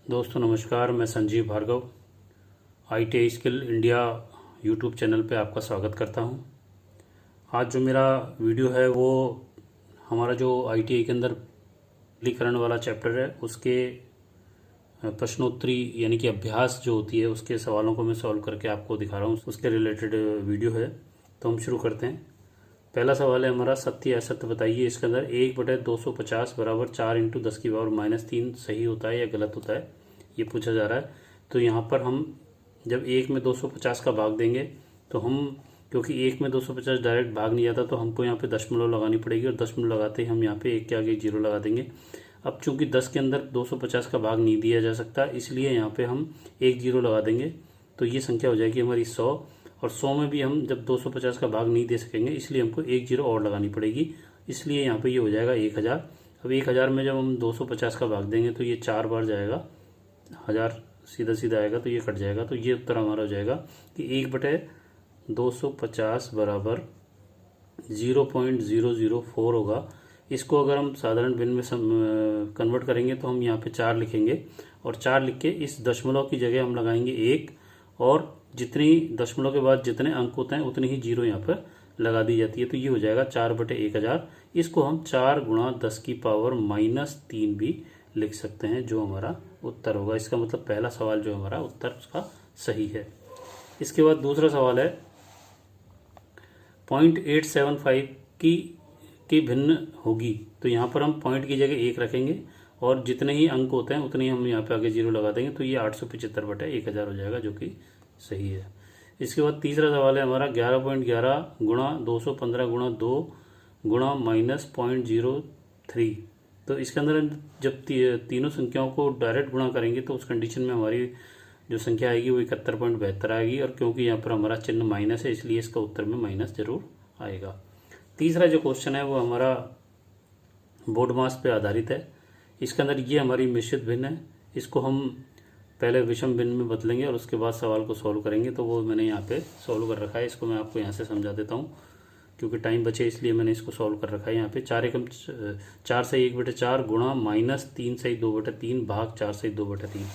दोस्तों नमस्कार, मैं Sanjeev Bhargav ITI skill India YouTube channel पे आपका स्वागत करता हूं। आज जो मेरा वीडियो है वो हमारा जो ITI के अंदर सरलीकरण वाला चैप्टर है उसके प्रश्नोत्तरी यानी कि अभ्यास जो होती है उसके सवालों को मैं सॉल्व करके आपको दिखा रहा हूँ, उसके रिलेटेड वीडियो है। तो हम शुरू करते हैं। पहला सवाल है हमारा, सत्य असत्य बताइए। इसके अंदर 1/250 बराबर 4 × 10⁻³ सही होता है या गलत होता है, ये पूछा जा रहा है। तो यहाँ पर हम जब 1 में 250 का भाग देंगे तो हम, क्योंकि 1 में 250 डायरेक्ट भाग नहीं आता तो हमको यहाँ पे दशमलव लगानी पड़ेगी, और दशमलव लगाते ही हम यहाँ पे 1 के आगे 0 लगा देंगे। अब चूंकि 10 के अंदर 250 का भाग नहीं दिया जा सकता, इसलिए यहाँ पे हम 1 0 लगा देंगे। तो ये संख्या हो जाएगी हमारी 100, और 100 में भी हम जब 250 का भाग नहीं दे सकेंगे इसलिए हमको 1 0 और लगानी पड़ेगी, इसलिए यहाँ पे ये हो जाएगा 1000। अब 1000 में जब हम 250 का भाग देंगे तो ये 4 बार जाएगा, 1000 सीधा सीधा आएगा तो ये कट जाएगा। तो ये उत्तर हमारा हो जाएगा कि 1/250 बराबर 0.004 होगा। इसको अगर हम साधारण भिन्न में कन्वर्ट करेंगे तो हम यहाँ पे 4 लिखेंगे, और 4 लिख के इस दशमलव की जगह हम लगाएंगे 1, और जितनी दशमलव के बाद जितने अंक होते हैं उतनी ही 0 यहाँ पर लगा दी जाती है। तो ये हो जाएगा 4/1000। इसको हम 4 × 10⁻³ भी लिख सकते हैं, जो हमारा उत्तर होगा। इसका मतलब पहला सवाल जो हमारा उत्तर उसका सही है। इसके बाद दूसरा सवाल है, 0.875 की भिन्न होगी। तो यहाँ पर हम पॉइंट की जगह 1 रखेंगे, और जितने ही अंक होते हैं उतने ही हम यहाँ पे आगे 0 लगा देंगे। तो ये 875/1000 हो जाएगा, जो कि सही है। इसके बाद तीसरा सवाल है हमारा, 11.11 × 215 × 2 × -0.03। तो इसके अंदर जब तीनों संख्याओं को डायरेक्ट गुणा करेंगे तो उस कंडीशन में हमारी जो संख्या आएगी वो 71.72 आएगी, और क्योंकि यहाँ पर हमारा चिन्ह माइनस है इसलिए इसका उत्तर में माइनस जरूर आएगा। तीसरा जो क्वेश्चन है वो हमारा बोर्ड मास पे आधारित है। इसके अंदर ये हमारी मिश्रित भिन्न है, इसको हम पहले विषम भिन्न में बदलेंगे और उसके बाद सवाल को सॉल्व करेंगे। तो वो मैंने यहाँ पे सॉल्व कर रखा है, इसको मैं आपको यहाँ से समझा देता हूँ क्योंकि टाइम बचे, इसलिए मैंने इसको सॉल्व कर रखा है। यहाँ पे 4 से 1/4 गुणा -3 से 2/3 भाग 4 से 2/3।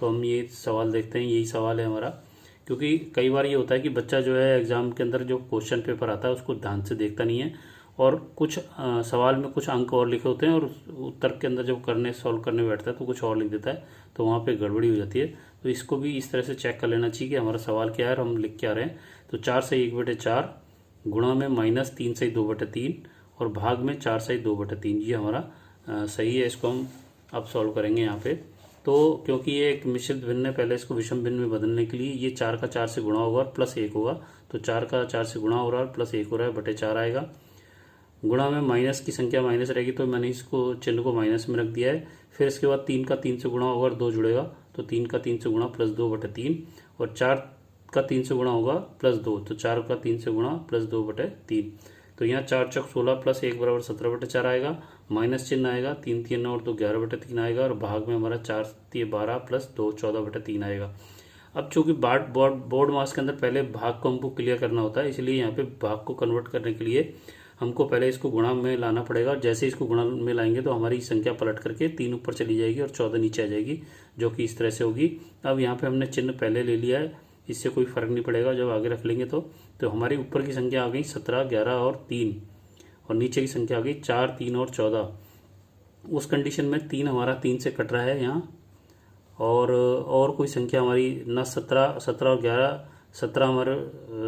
तो हम ये सवाल देखते हैं, यही सवाल है हमारा। क्योंकि कई बार ये होता है कि बच्चा जो है एग्जाम के अंदर जो क्वेश्चन पेपर आता है उसको ध्यान से देखता नहीं है, और कुछ सवाल में कुछ अंक और लिखे होते हैं, और उत्तर के अंदर जब सॉल्व करने बैठता है तो कुछ और लिख देता है, तो वहाँ पे गड़बड़ी हो जाती है। तो इसको भी इस तरह से चेक कर लेना चाहिए कि हमारा सवाल क्या है और हम लिख क्या रहे हैं। तो 4 से 1/4 गुणा में -3 से 2/3 और भाग में 4 से 2/3, ये हमारा सही है। इसको हम अब सॉल्व करेंगे यहाँ पे। तो क्योंकि ये एक मिश्रित भिन्न है, पहले इसको विषम भिन्न में बदलने के लिए ये 4 का 4 से गुणा होगा और +1 होगा। तो 4 का 4 से गुणा हो रहा है, +1 हो रहा है, /4 आएगा। गुणा में माइनस की संख्या माइनस रहेगी तो मैंने इसको चिन्ह को माइनस में रख दिया है। फिर इसके बाद 3 का 3 से गुणा होगा और 2 जुड़ेगा, तो 3 का 3 से गुणा +2/3, और 4 का 3 से गुणा होगा +2, तो 4 का 3 से गुणा +2/3। तो यहाँ 4 × 16 + 1 = 17/4 आएगा, माइनस चिन्ह आएगा, 3 3 और 2 11/3 आएगा, और भाग में हमारा 4 3 12 + 2 14/3 आएगा। अब चूंकि बोर्ड मास के अंदर पहले भाग को हमको क्लियर करना होता है, इसलिए यहाँ पे भाग को कन्वर्ट करने के लिए हमको पहले इसको गुणा में लाना पड़ेगा। जैसे इसको गुणा में लाएंगे तो हमारी संख्या पलट करके 3 ऊपर चली जाएगी और 14 नीचे आ जाएगी, जो कि इस तरह से होगी। अब यहाँ पे हमने चिन्ह पहले ले लिया है, इससे कोई फर्क नहीं पड़ेगा जब आगे रख लेंगे। तो हमारी ऊपर की संख्या आ गई 17 11 और 3, और नीचे की संख्या आ गई 4 3 और 14। उस कंडीशन में 3 हमारा 3 से कट रहा है यहाँ, और कोई संख्या हमारी न 17 और 11, 17 हमारे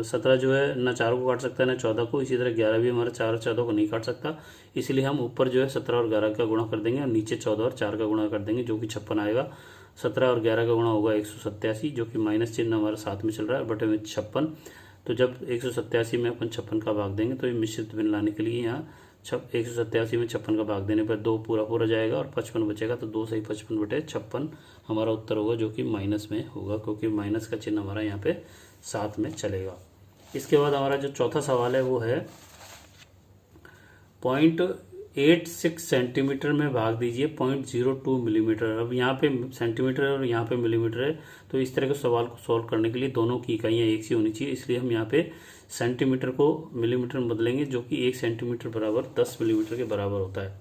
17 जो है न 4 को काट सकता है न 14 को, इसी तरह 11 भी हमारा 4 और 14 को नहीं काट सकता, इसलिए हम ऊपर जो है 17 और 11 का गुणा कर देंगे और नीचे 14 और 4 का गुणा कर देंगे, जो कि 56 आएगा। 17 और 11 का गुणा होगा 187, जो कि माइनस चिन्ह हमारा साथ में चल रहा है, बटे में 56। तो जब 187 में अपन 56 का भाग देंगे तो ये मिश्रित भिन्न लाने के लिए यहाँ 187 में 56 का भाग देने पर 2 पूरा जाएगा और 55 बचेगा, तो 2 से 55/56 हमारा उत्तर होगा, जो कि माइनस में होगा, क्योंकि माइनस का चिन्ह हमारा यहाँ पे साथ में चलेगा। इसके बाद हमारा जो चौथा सवाल है वो है, 0.86 सेंटीमीटर में भाग दीजिए 0.02 मिलीमीटर। अब यहाँ पे सेंटीमीटर और यहाँ पे मिलीमीटर है, तो इस तरह के सवाल को सॉल्व करने के लिए दोनों की इकाइयाँ एक सी होनी चाहिए, इसलिए हम यहाँ पे सेंटीमीटर को मिलीमीटर में बदलेंगे, जो कि 1 सेंटीमीटर बराबर 10 मिलीमीटर के बराबर होता है।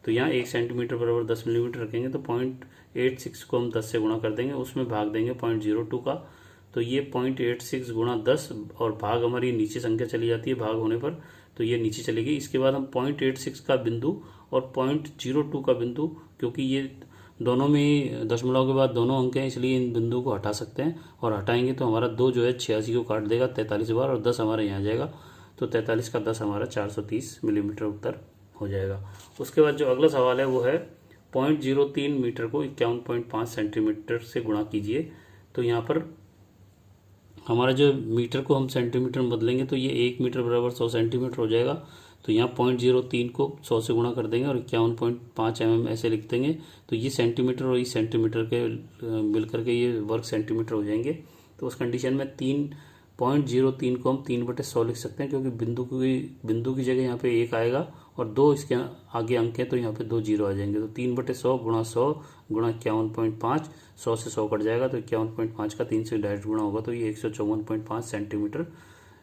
तो यहाँ 1 सेंटीमीटर बराबर 10 मिलीमीटर रखेंगे तो 0.86 को हम 10 से गुणा कर देंगे, उसमें भाग देंगे 0.02 का, तो ये 0.86 गुणा 10 और भाग हमारी नीचे संख्या चली जाती है भाग होने पर, तो ये नीचे चलेगी। इसके बाद हम 0.86 का बिंदु और 0.02 का बिंदु, क्योंकि ये दोनों में दशमलव के बाद दोनों अंक हैं इसलिए इन बिंदुओं को हटा सकते हैं, और हटाएंगे तो हमारा 2 जो है 86 को काट देगा 43 बार, और 10 हमारे यहाँ जाएगा, तो 43 का 10 हमारा 430 मिलीमीटर उत्तर हो जाएगा। उसके बाद जो अगला सवाल है वो है 0.03 मीटर को 51.5 सेंटीमीटर से गुणा कीजिए। तो यहाँ पर हमारा जो मीटर को हम सेंटीमीटर में बदलेंगे तो ये 1 मीटर बराबर 100 सेंटीमीटर हो जाएगा। तो यहाँ 0.03 को 100 से गुणा कर देंगे और 51.5 mm ऐसे लिख देंगे, तो ये सेंटीमीटर और इस सेंटीमीटर के मिलकर के ये वर्ग सेंटीमीटर हो जाएंगे। तो उस कंडीशन में 0.03 को हम 3/100 लिख सकते हैं, क्योंकि बिंदु की जगह यहाँ पे 1 आएगा और 2 इसके आगे अंक है तो यहाँ पे 2 जीरो आ जाएंगे। तो 3/100 गुणा 100 गुणा 51.5, 100 से 100 कट जाएगा तो 51.5 का 3 से डायरेक्ट गुणा होगा, तो ये 154.5 सेंटीमीटर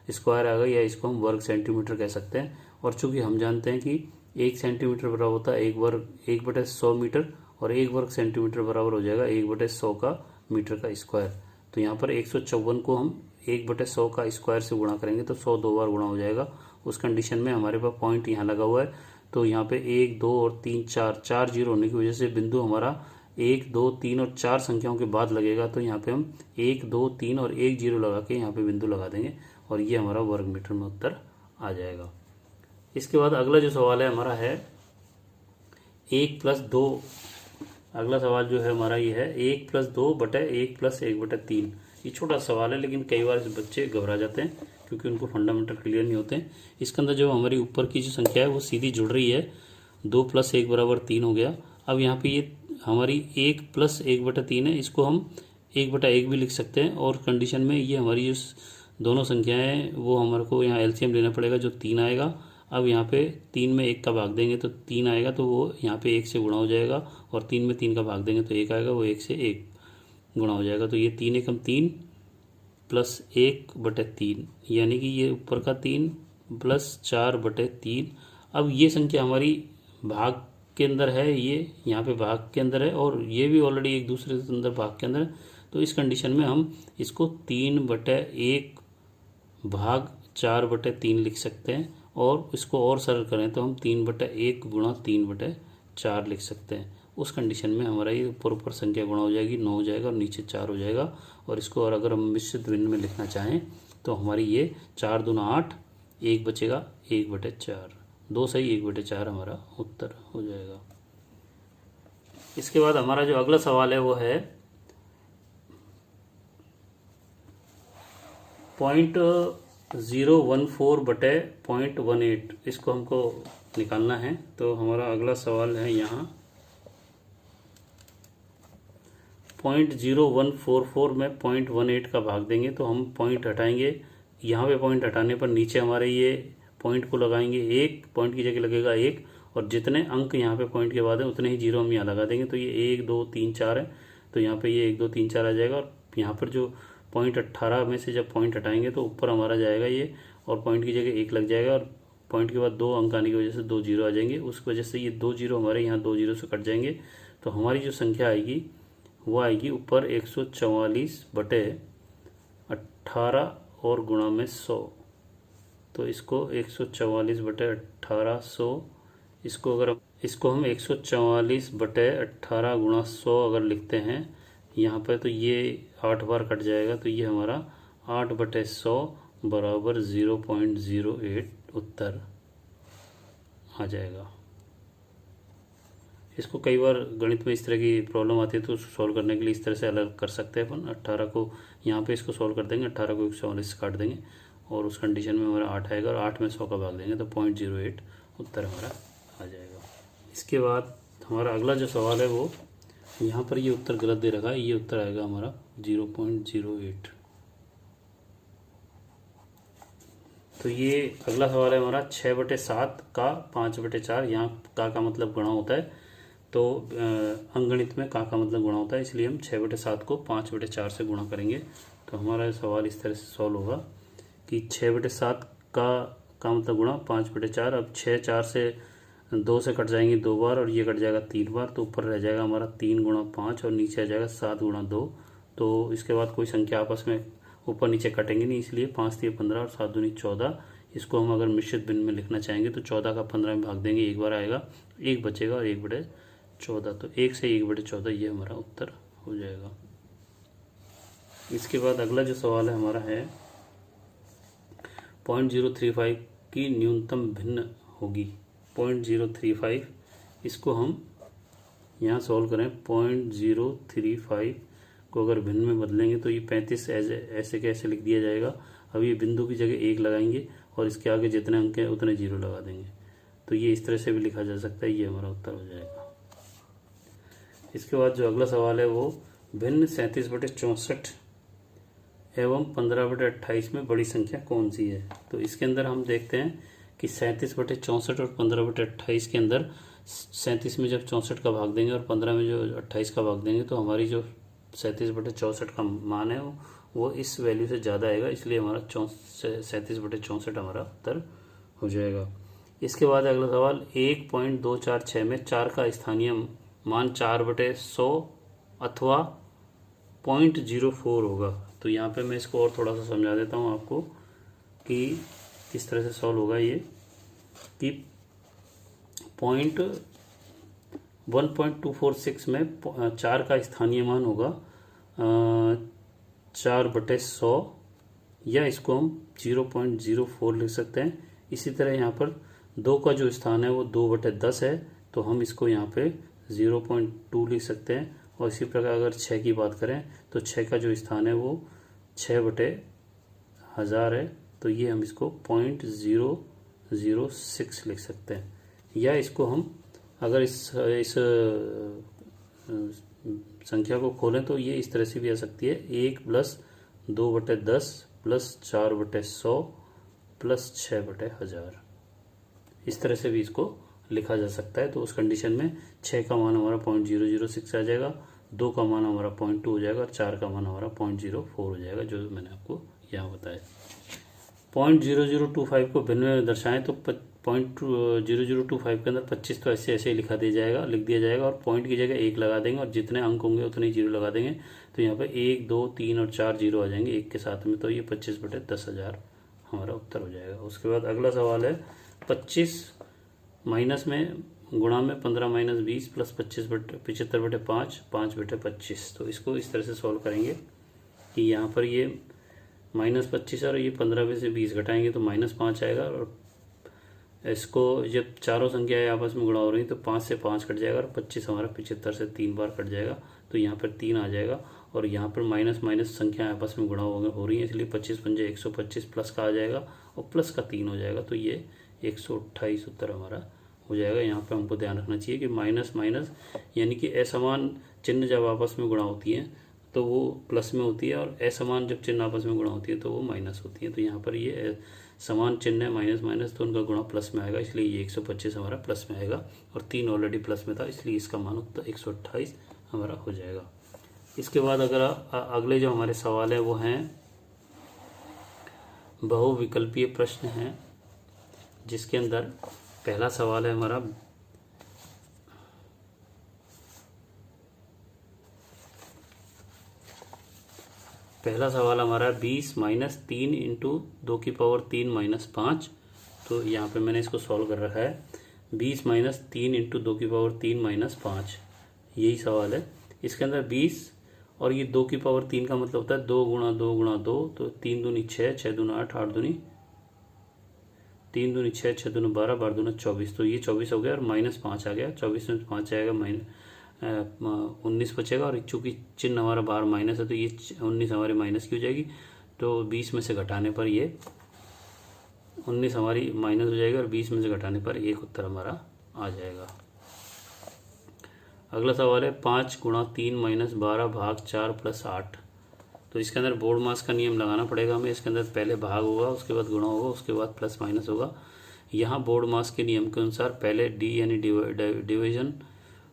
स्क्वायर आ गया, या इसको हम वर्ग सेंटीमीटर कह सकते हैं। और चूंकि हम जानते हैं कि 1 सेंटीमीटर बराबर होता है 1/100 मीटर, और 1 वर्ग सेंटीमीटर बराबर हो जाएगा 1/100 का मीटर का स्क्वायर। तो यहाँ पर 154 को हम 1/100 का स्क्वायर से गुणा करेंगे तो 100 2 बार गुणा हो जाएगा। उस कंडीशन में हमारे पास पॉइंट यहाँ लगा हुआ है, तो यहाँ पे 1 2 और 3 4 जीरो होने की वजह से बिंदु हमारा 1 2 3 और 4 संख्याओं के बाद लगेगा। तो यहाँ पे हम 1 2 3 और 1 जीरो लगा के यहाँ पे बिंदु लगा देंगे, और ये हमारा वर्ग मीटर में उत्तर आ जाएगा। इसके बाद अगला जो सवाल है हमारा है 1+2। अगला सवाल जो है हमारा ये है 1+2 बटे 1+1/3। ये छोटा सवाल है, लेकिन कई बार इस बच्चे घबरा जाते हैं क्योंकि उनको फंडामेंटल क्लियर नहीं होते हैं। इसके अंदर जो हमारी ऊपर की जो संख्या है वो सीधी जुड़ रही है, 2 + 1 = 3 हो गया। अब यहाँ पे ये हमारी 1 + 1/3 है, इसको हम 1/1 भी लिख सकते हैं, और कंडीशन में ये हमारी जो दोनों संख्याएं हैं वो हमारे को यहाँ एलसीएम लेना पड़ेगा जो 3 आएगा। अब यहाँ पे 3 में 1 का भाग देंगे तो 3 आएगा, तो वो यहाँ पे 1 से गुणा हो जाएगा, और 3 में 3 का भाग देंगे तो 1 आएगा, वो 1 से 1 गुणा हो जाएगा। तो ये 3 एकम 3 + 1/3, यानी कि ये ऊपर का 3 + 4/3। अब ये संख्या हमारी भाग के अंदर है, ये यहाँ पे भाग के अंदर है, और ये भी ऑलरेडी एक दूसरे के अंदर भाग के अंदर है। तो इस कंडीशन में हम इसको 3/1 भाग 4/3 लिख सकते हैं, और इसको और सरल करें तो हम 3/1 गुणा 3/4 लिख सकते हैं। उस कंडीशन में हमारा ये ऊपर संख्या गुणा हो जाएगी, 9 हो जाएगा और नीचे 4 हो जाएगा। और इसको और अगर हम मिश्रित भिन्न में लिखना चाहें तो हमारी ये 4 दूना 8, 1 बचेगा 1/4, 2 सही 1/4 हमारा उत्तर हो जाएगा। इसके बाद हमारा जो अगला सवाल है वो है 0.014/0.18, इसको हमको निकालना है। तो हमारा अगला सवाल है यहाँ 0.0144 में 0.18 का भाग देंगे, तो हम पॉइंट हटाएंगे। यहाँ पे पॉइंट हटाने पर नीचे हमारे ये पॉइंट को लगाएंगे 1, पॉइंट की जगह लगेगा 1, और जितने अंक यहाँ पे पॉइंट के बाद है उतने ही जीरो हम यहाँ लगा देंगे। तो ये 1 2 3 4 है, तो यहाँ पे ये 1 2 3 4 आ जाएगा, और यहाँ पर जो पॉइंट 18 में से जब पॉइंट हटाएंगे तो ऊपर हमारा जाएगा ये, और पॉइंट की जगह 1 लग जाएगा, और पॉइंट के बाद 2 अंक आने की वजह से 2 जीरो आ जाएंगे। उस वजह से ये 2 जीरो हमारे यहाँ 2 जीरो से कट जाएंगे। तो हमारी जो संख्या आएगी वो आएगी ऊपर 144/18 और गुणा में 100। तो इसको 144/18 100, इसको हम 144/18 गुणा 100 अगर लिखते हैं यहाँ पर, तो ये 8 बार कट जाएगा, तो ये हमारा 8/100 = 0.08 उत्तर आ जाएगा। इसको कई बार गणित में इस तरह की प्रॉब्लम आती है तो उसको सॉल्व करने के लिए इस तरह से अलग कर सकते हैं अपन। 18 को यहाँ पे इसको सॉल्व कर देंगे, 18 को 144 से काट देंगे, और उस कंडीशन में हमारा 8 आएगा, और 8 में 100 का भाग देंगे तो 0.08 उत्तर हमारा आ जाएगा। इसके बाद हमारा अगला जो सवाल है वो यहाँ पर ये उत्तर गलत दे रखा है, ये उत्तर आएगा हमारा 0.08। तो ये अगला सवाल है हमारा 6/7 का 5/4। यहाँ का मतलब गुणा होता है, तो अंकगणित में का मतलब गुणा होता है, इसलिए हम 6/7 को 5/4 से गुणा करेंगे। तो हमारा सवाल इस तरह से सॉल्व होगा कि 6/7 का मतलब गुणा 5/4। अब 6 4 से 2 से कट जाएंगे 2 बार और ये कट जाएगा 3 बार, तो ऊपर रह जाएगा हमारा 3 गुणा 5 और नीचे आ जाएगा 7 गुणा 2। तो इसके बाद कोई संख्या आपस में ऊपर नीचे कटेंगे नहीं, इसलिए 5 3 15 और 7 दूनी 14। इसको हम अगर मिश्रित भिन्न में लिखना चाहेंगे तो 14 का 15 में भाग देंगे, एक बार आएगा, 1 बचेगा और 1/14, तो 1 से 1/14 ये हमारा उत्तर हो जाएगा। इसके बाद अगला जो सवाल है हमारा है 0.035 की न्यूनतम भिन्न होगी। 0.035 इसको हम यहाँ सॉल्व करें। 0.035 को अगर भिन्न में बदलेंगे तो ये 35 ऐसे कैसे लिख दिया जाएगा। अब ये बिंदु की जगह 1 लगाएंगे और इसके आगे जितने अंक हैं उतने 0 लगा देंगे, तो ये इस तरह से भी लिखा जा सकता है, ये हमारा उत्तर हो जाएगा। इसके बाद जो अगला सवाल है वो भिन्न 37/64 एवं 15/28 में बड़ी संख्या कौन सी है। तो इसके अंदर हम देखते हैं कि 37/64 और 15/28 के अंदर 37 में जब 64 का भाग देंगे और 15 में जो 28 का भाग देंगे तो हमारी जो 37/64 का मान है वो इस वैल्यू से ज़्यादा आएगा, इसलिए हमारा 37/64 हमारा उत्तर हो जाएगा। इसके बाद अगला सवाल 1.246 में 4 का स्थानीय मान 4/100 अथवा 0.04 होगा। तो यहाँ पे मैं इसको और थोड़ा सा समझा देता हूँ आपको कि किस तरह से सॉल्व होगा ये, कि 1.246 में 4 का स्थानीय मान होगा 4/100, या इसको हम 0.04 लिख सकते हैं। इसी तरह यहाँ पर 2 का जो स्थान है वो 2/10 है, तो हम इसको यहाँ पे 0.2 लिख सकते हैं। और इसी प्रकार अगर 6 की बात करें तो 6 का जो स्थान है वो 6/1000 है, तो ये हम इसको 0.006 लिख सकते हैं। या इसको हम अगर इस संख्या को खोलें तो ये इस तरह से भी आ सकती है, 1 + 2/10 + 4/100 + 6/1000, इस तरह से भी इसको लिखा जा सकता है। तो उस कंडीशन में 6 का मान हमारा 0.006 आ जाएगा, 2 का मान हमारा 0.2 हो जाएगा और 4 का मान हमारा 0.04 हो जाएगा, जो मैंने आपको यहाँ बताया। 0.0025 को भिन्न में दर्शाएं तो 0.0025 के अंदर 25 तो ऐसे ऐसे ही लिख दिया जाएगा और पॉइंट की जगह 1 लगा देंगे और जितने अंक होंगे उतने ही 0 लगा देंगे। तो यहाँ पे 1 2 3 और 4 0 आ जाएंगे 1 के साथ में, तो ये 25/10,000 हमारा उत्तर हो जाएगा। उसके बाद अगला सवाल है 25 माइनस में गुणा में 15 - 20 + 75/5 5/25। तो इसको इस तरह से सॉल्व करेंगे कि यहाँ पर ये -25 और ये 15 में से 20 घटाएंगे तो -5 आएगा, और इसको जब चारों संख्याएं आपस में गुणा हो रही तो 5 से 5 कट जाएगा और 25 हमारा 75 से 3 बार कट जाएगा, तो यहाँ पर 3 आ जाएगा। और यहाँ पर माइनस संख्याएं आपस में गुणा हो रही हैं, इसलिए 25 × 5 = 125 प्लस का आ जाएगा और प्लस का 3 हो जाएगा, तो ये 128 उत्तर हमारा हो जाएगा। यहाँ पे हमको ध्यान रखना चाहिए कि माइनस यानी कि असमान चिन्ह जब आपस में गुणा होती हैं तो वो प्लस में होती है, और असमान जब चिन्ह आपस में गुणा होती है तो वो माइनस होती है। तो यहाँ पर ये समान चिन्ह है माइनस तो उनका गुणा प्लस में आएगा, इसलिए ये 125 हमारा प्लस में आएगा, और 3 ऑलरेडी प्लस में था, इसलिए इसका मान उत्तर 128 हमारा हो जाएगा। इसके बाद अगर अगले जो हमारे सवाल है वो हैं बहुविकल्पीय प्रश्न हैं, जिसके अंदर पहला सवाल है हमारा है 20 - 3 × 2⁻³ - 5। तो यहाँ पे मैंने इसको सॉल्व कर रखा है, 20 - 3 × 2⁻³ - 5, यही सवाल है। इसके अंदर 20 और ये 2⁻³ का मतलब होता है 2 × 2 × 2, तो 3 दूनी 6, 6 दूना 8, 8 दूनी 3 दूनी 6, 6 दूना 12, 12 दूना 24, तो ये 24 हो गया और -5 आ गया। 24 में 5 आएगा 19 बचेगा, और चूंकि चिन्ह हमारा बाहर माइनस है तो ये 19 हमारी माइनस की हो जाएगी, तो 20 में से घटाने पर ये 19 हमारी माइनस हो जाएगी और 20 में से घटाने पर एक उत्तर हमारा आ जाएगा। अगला सवाल है 5 × 3 - 12 भाग 4 + 8। तो इसके अंदर बोर्ड मास का नियम लगाना पड़ेगा हमें। इसके अंदर पहले भाग होगा, उसके बाद गुणा होगा, उसके बाद प्लस माइनस होगा। यहाँ बोर्ड मास के नियम के अनुसार पहले डी यानी डिवीजन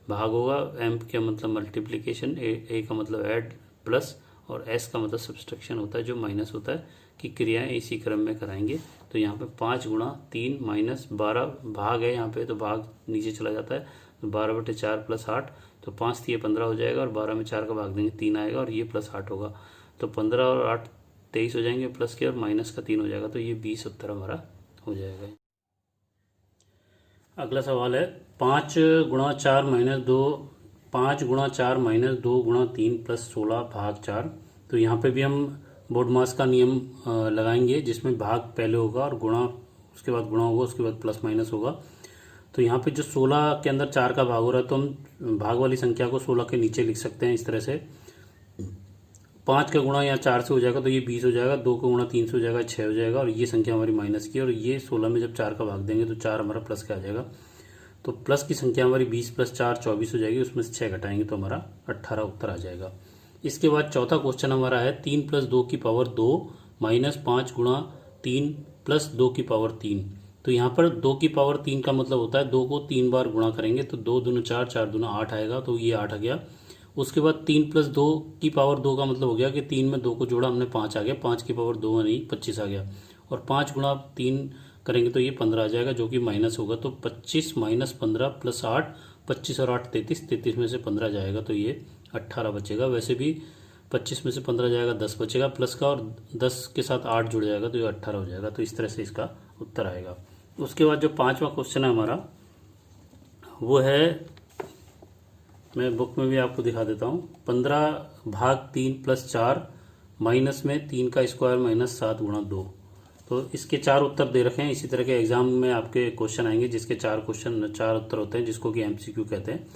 भाग होगा, एम का मतलब मल्टीप्लिकेशन, ए का मतलब ऐड प्लस, और एस का मतलब सब्सट्रैक्शन होता है जो माइनस होता है, कि क्रियाएं इसी क्रम में कराएंगे। तो यहाँ पे 5 गुणा 3 माइनस 12 भाग है यहाँ पे, तो भाग नीचे चला जाता है, तो 12/4 प्लस 8, तो 5 3 15 हो जाएगा, और 12 में 4 का भाग देंगे 3 आएगा, और ये प्लस 8 होगा, तो 15 और 8 23 हो जाएंगे, प्लस के और माइनस का 3 हो जाएगा, तो ये 20 उत्तर हमारा हो जाएगा। अगला सवाल है 5 गुणा 4 माइनस 2, 5 गुणा 4 माइनस 2 गुणा 3 प्लस 16 भाग 4। तो यहाँ पे भी हम बोर्ड मास का नियम लगाएंगे, जिसमें भाग पहले होगा और गुणा उसके बाद गुणा होगा, उसके बाद प्लस माइनस होगा। तो यहाँ पे जो 16 के अंदर 4 का भाग हो रहा है, तो हम भाग वाली संख्या को 16 के नीचे लिख सकते हैं इस तरह से। 5 का गुणा यहाँ 4 से हो जाएगा तो ये 20 हो जाएगा, 2 का गुणा 3 से हो जाएगा 6 हो जाएगा, और ये संख्या हमारी माइनस की, और ये 16 में जब 4 का भाग देंगे तो 4 हमारा प्लस का आ जाएगा। तो प्लस की संख्या हमारी 20 प्लस 4 24 हो जाएगी, उसमें से 6 घटाएंगे तो हमारा 18 उत्तर आ जाएगा। इसके बाद चौथा क्वेश्चन हमारा है 3 प्लस 2 की पावर 2 माइनस 5 गुणा 3 प्लस 2 की पावर 3। तो यहाँ पर 2 की पावर 3 का मतलब होता है 2 को 3 बार गुणा करेंगे, तो 2 दूना 4, 4 दूना 8 आएगा, तो ये 8 आ गया। उसके बाद 3 प्लस 2 की पावर 2 का मतलब हो गया कि 3 में 2 को जोड़ा हमने 5 आ गया, 5 की पावर 2 नहीं 25 आ गया, और 5 गुणा 3 करेंगे तो ये 15 आ जाएगा, जो कि माइनस होगा। तो 25 माइनस 15 प्लस 8, 25 और 8 33, 33 में से 15 जाएगा तो ये 18 बचेगा। वैसे भी 25 में से 15 जाएगा 10 बचेगा प्लस का, और 10 के साथ 8 जुड़ जाएगा तो ये 18 हो जाएगा। तो इस तरह से इसका उत्तर आएगा। उसके बाद जो पांचवा क्वेश्चन है हमारा, वो है, मैं बुक में भी आपको दिखा देता हूँ, 15 भाग 3 प्लस 4 माइनस में 3 का स्क्वायर माइनस 7 गुणा 2। तो इसके 4 उत्तर दे रखे हैं। इसी तरह के एग्जाम में आपके क्वेश्चन आएंगे जिसके 4 उत्तर होते हैं, जिसको कि एमसीक्यू कहते हैं।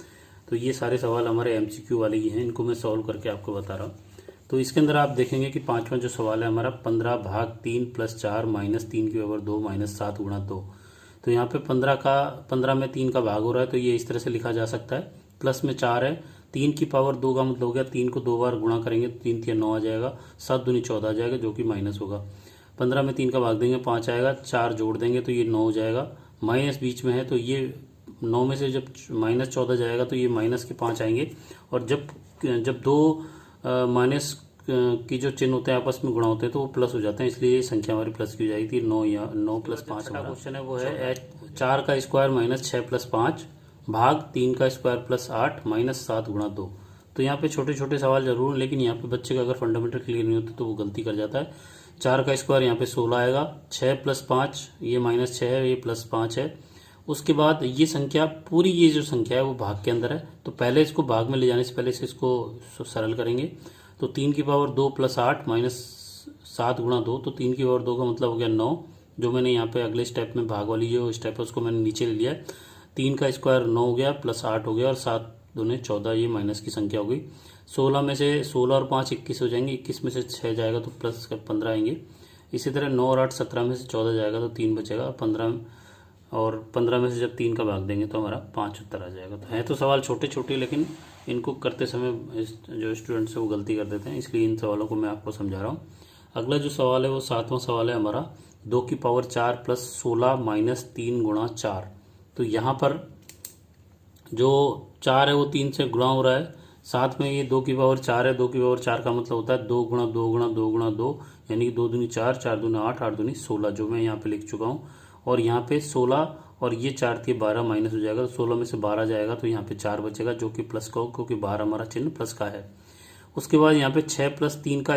तो ये सारे सवाल हमारे एमसीक्यू वाले ही हैं, इनको मैं सॉल्व करके आपको बता रहा हूँ। तो इसके अंदर आप देखेंगे कि पांचवा जो सवाल है हमारा, 15 भाग 3 प्लस 4 माइनस 3 की पावर 2 माइनस 7 गुणा 2। तो यहाँ पे 15 में 3 का भाग हो रहा है, तो ये इस तरह से लिखा जा सकता है। प्लस में 4 है, 3 की पावर 2 का मतलब हो गया 3 को 2 बार गुणा करेंगे तो 3 3 9 आ जाएगा, 7 दूनी 14 आ जाएगा, जो कि माइनस होगा। 15 में 3 का भाग देंगे 5 आएगा, 4 जोड़ देंगे तो ये 9 हो जाएगा, माइनस बीच में है तो ये 9 में से जब माइनस 14 जाएगा तो ये माइनस के 5 आएंगे, और जब दो माइनस की जो चिन्ह होते हैं आपस में गुणा होते हैं तो वो प्लस हो जाते हैं, इसलिए ये संख्या हमारी प्लस की हो जाएगी। 9 या 9 प्लस 5 हमारा क्वेश्चन है वो है 4 का स्क्वायर माइनस 6 प्लस 5 भाग 3 का स्क्वायर प्लस 8 माइनस 7 गुणा 2। तो यहाँ पे छोटे छोटे सवाल जरूर, लेकिन यहाँ पे बच्चे का अगर फंडामेंटल क्लियर नहीं होता तो वो गलती कर जाता है। 4 का स्क्वायर यहाँ पे 16 आएगा, 6 प्लस 5 ये माइनस 6 है, ये प्लस 5 है। उसके बाद ये संख्या पूरी, ये जो संख्या है वो भाग के अंदर है, तो पहले इसको भाग में ले जाने से पहले इसको सरल करेंगे। तो 3 की पावर 2 प्लस 8 माइनस 7 गुणा 2, तो 3 की पावर 2 का मतलब हो गया 9, जो मैंने यहाँ पे अगले स्टेप में भाग वाली जो स्टेप है उसको मैंने नीचे ले लिया। 3 का स्क्वायर 9 हो गया, प्लस 8 हो गया, और 7 दूने 14, ये माइनस की संख्या हो गई। 16 में से 16 और 5 21 हो जाएंगे, 21 में से 6 जाएगा तो प्लस 15 आएंगे। इसी तरह 9 और 8 17 में से 14 जाएगा तो 3 बचेगा, 15 में से जब 3 का भाग देंगे तो हमारा 5 उत्तर आ जाएगा। तो है तो सवाल छोटे छोटे, लेकिन इनको करते समय जो स्टूडेंट्स है वो गलती कर देते हैं, इसलिए इन सवालों को मैं आपको समझा रहा हूँ। अगला जो सवाल है वो 7वां सवाल है हमारा, 2 की पावर 4 प्लस 16 माइनस 3 गुणा 4। तो यहाँ पर जो 4 है वो 3 से गुणा हो रहा है, साथ में ये 2 की पावर 4 है, 2 की पावर 4 का मतलब होता है 2 गुणा 2 गुणा 2 गुणा 2, यानी कि 2 दूनी 4, 4 दूनी 8, 8 दूनी 16, जो मैं यहाँ पे लिख चुका हूँ। और यहाँ पे 16 और ये 4 थी 12 माइनस हो जाएगा, तो 16 में से 12 जाएगा तो यहाँ पे 4 बचेगा, जो कि प्लस का हो, क्योंकि 12 हमारा चिन्ह प्लस का है। उसके बाद यहाँ पे 6 प्लस 3 का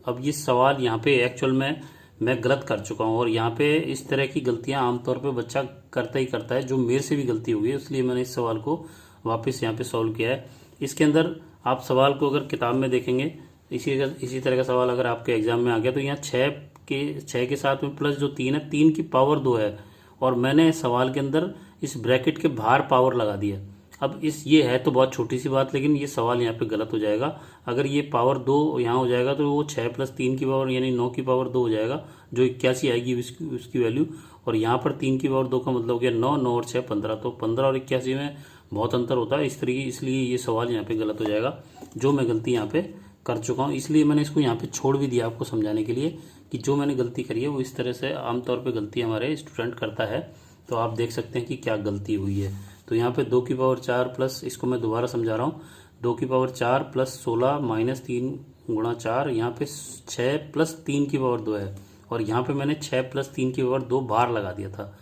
अब ये सवाल यहाँ पे एक्चुअल में मैं गलत कर चुका हूँ, और यहाँ पे इस तरह की गलतियां आमतौर पे बच्चा करता ही करता है, जो मेरे से भी गलती हुई है, इसलिए मैंने इस सवाल को वापस यहाँ पे सॉल्व किया है। इसके अंदर आप सवाल को अगर किताब में देखेंगे, इसी तरह का सवाल अगर आपके एग्जाम में आ गया तो यहाँ 6 के साथ में प्लस जो 3 है, 3 की पावर 2 है, और मैंने सवाल के अंदर इस ब्रैकेट के बाहर पावर लगा दिया। अब ये है तो बहुत छोटी सी बात, लेकिन ये सवाल यहाँ पे गलत हो जाएगा। अगर ये पावर 2 यहाँ हो जाएगा तो वो 6 प्लस 3 की पावर यानी 9 की पावर 2 हो जाएगा, जो 81 आएगी उसकी वैल्यू। और यहाँ पर 3 की पावर 2 का मतलब हो गया 9, 9 और 6 15, तो 15 और 81 में बहुत अंतर होता है, इसलिए ये सवाल यहाँ पे गलत हो जाएगा, जो मैं गलती यहाँ पे कर चुका हूँ। इसलिए मैंने इसको यहाँ पे छोड़ भी दिया आपको समझाने के लिए कि जो मैंने गलती करी है वो इस तरह से आमतौर पर गलती हमारे स्टूडेंट करता है। तो आप देख सकते हैं कि क्या गलती हुई है। तो यहाँ पे 2 की पावर 4 प्लस, इसको मैं दोबारा समझा रहा हूँ, 2 की पावर 4 प्लस 16 माइनस 3 गुणा 4, यहाँ पे 6 प्लस 3 की पावर 2 है, और यहाँ पे मैंने 6 + 3 की पावर 2 बाहर लगा दिया था।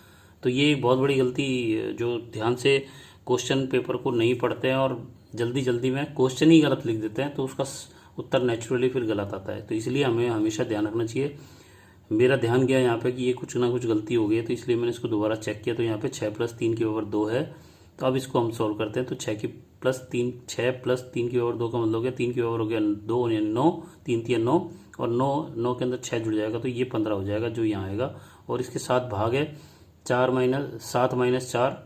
तो ये एक बहुत बड़ी गलती, जो ध्यान से क्वेश्चन पेपर को नहीं पढ़ते हैं और जल्दी जल्दी में क्वेश्चन ही गलत लिख देते हैं, तो उसका उत्तर नेचुरली फिर गलत आता है। तो इसलिए हमें हमेशा ध्यान रखना चाहिए। मेरा ध्यान गया यहाँ पे कि ये कुछ ना कुछ गलती हो गई है, तो इसलिए मैंने इसको दोबारा चेक किया। तो यहाँ पे 6 + 3 की पावर 2 है। तो अब इसको हम सॉल्व करते हैं। तो 6 + 3 की पावर 2 का मतलब हो गया 3 की पावर हो गया 2 यानी 9, 3 × 9 और 9 के अंदर 6 जुड़ जाएगा, तो ये 15 हो जाएगा जो यहाँ आएगा। और इसके साथ भाग है 7 - 4,